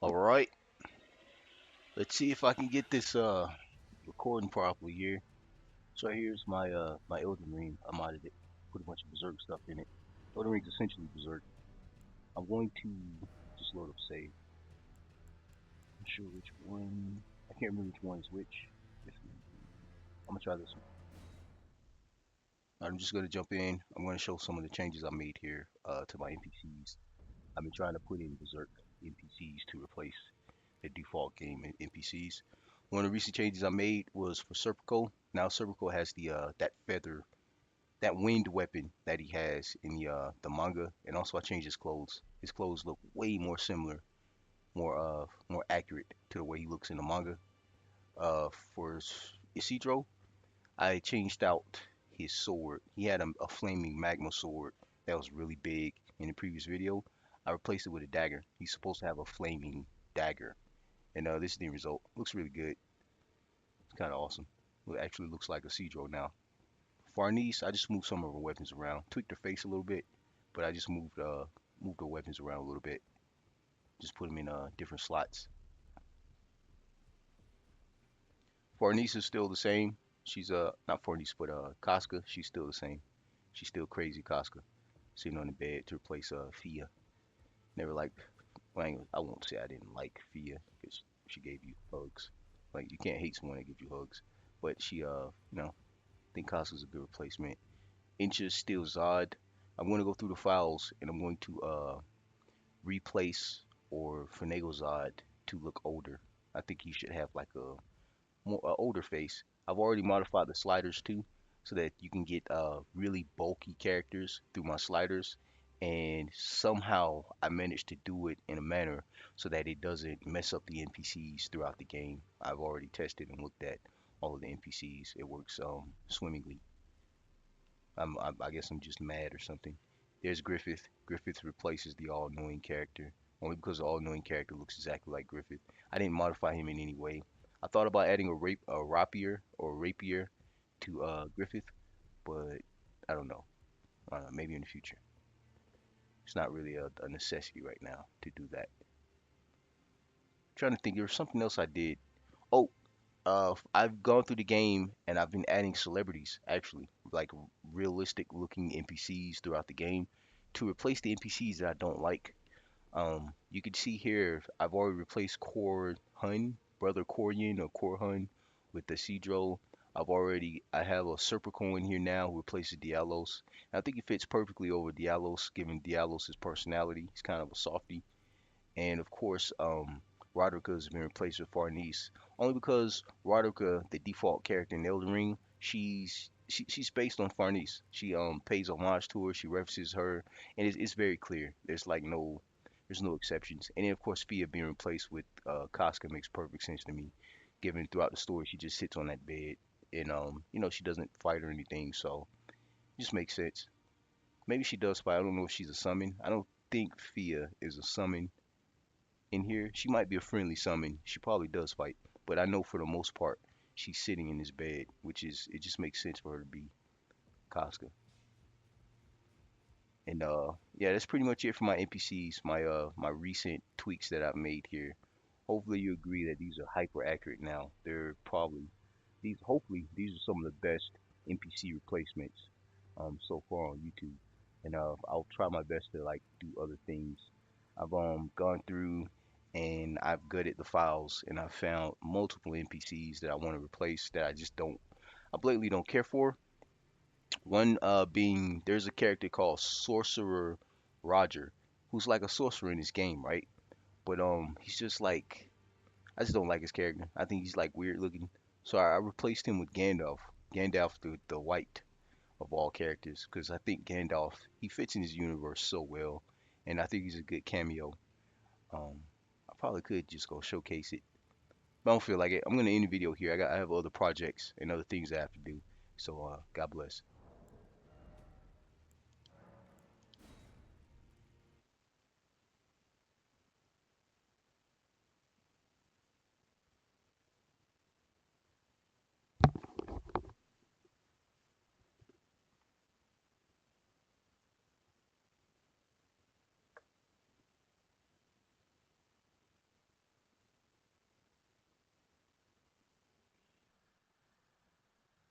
All right, let's see if I can get this recording properly here. So here's my Elden Ring. I modded it, put a bunch of Berserk stuff in it. Elden Ring's essentially Berserk. I'm going to just load up save. I'm sure which one. I can't remember which one is which. I'm gonna try this one. I'm just gonna jump in. I'm gonna show some of the changes I made here to my NPCs. I've been trying to put in Berserk NPCs to replace the default game NPCs. One of the recent changes I made was for Serpico. Now Serpico has that feather, that wind weapon that he has in the manga, and also I changed his clothes. His clothes look way more similar, more accurate to the way he looks in the manga. For Isidro, I changed out his sword. He had a flaming magma sword that was really big in the previous video. I replaced it with a dagger. He's supposed to have a flaming dagger, and this is the result. Looks really good. It's kind of awesome. It actually looks like a Cedro now. Farnese, I just moved some of her weapons around, tweaked her face a little bit, but I just moved her weapons around a little bit. Just put them in different slots. Farnese is still the same. She's not Farnese, but Casca. She's still the same. She's still crazy Casca, sitting on the bed to replace Fia. Never liked. Well, I won't say I didn't like Fia because she gave you hugs. Like you can't hate someone that gives you hugs, but she I think Casca's a good replacement. Inches still Zod. I'm going to go through the files and I'm going to replace or finagle Zod to look older. I think he should have like a older face. I've already modified the sliders too, so that you can get really bulky characters through my sliders. And somehow I managed to do it in a manner so that it doesn't mess up the NPCs throughout the game. I've already tested and looked at all of the NPCs. It works swimmingly. I guess I'm just mad or something. There's Griffith. Griffith replaces the all-knowing character. Only because the all-knowing character looks exactly like Griffith. I didn't modify him in any way. I thought about adding a rapier or rapier to Griffith, but I don't know. Maybe in the future. It's not really a necessity right now to do that. Trying to think, there was something else I did. Oh, I've gone through the game and I've been adding celebrities, actually, like realistic looking NPCs throughout the game to replace the NPCs that I don't like. You can see here, I've already replaced Core Hun, Brother Koryan or Core Hun with the Cedro. I have a Serpico in here now who replaces Dialos. And I think he fits perfectly over Dialos, given Dialos' personality. He's kind of a softie. And of course, Roderica has been replaced with Farnese, only because Roderica, the default character in Elden Ring, she's based on Farnese. She pays homage to her, she references her, and it's very clear. There's no exceptions. And then of course, Fia being replaced with Casca makes perfect sense to me, given throughout the story she just sits on that bed and she doesn't fight or anything, so it just makes sense. Maybe she does fight. I don't know if she's a summon. I don't think Fia is a summon in here. She might be a friendly summon. She probably does fight, but I know for the most part she's sitting in this bed, which is it just makes sense for her to be Casca. And yeah, that's pretty much it for my NPCs, my recent tweaks that I've made here. Hopefully you agree that these are hyper accurate now. They're probably these hopefully these are some of the best NPC replacements so far on YouTube. And I'll try my best to like do other things. I've gone through and I've gutted the files and I've found multiple NPCs that I want to replace that I blatantly don't care for. One being there's a character called Sorcerer Roger, who's like a sorcerer in this game, right? But he's just like I just don't like his character. I think he's like weird looking. So I replaced him with Gandalf. Gandalf the white of all characters, because I think Gandalf he fits in his universe so well, and I think he's a good cameo. Um, I probably could just go showcase it, but I don't feel like it. I'm gonna end the video here. I have other projects and other things I have to do. So God bless.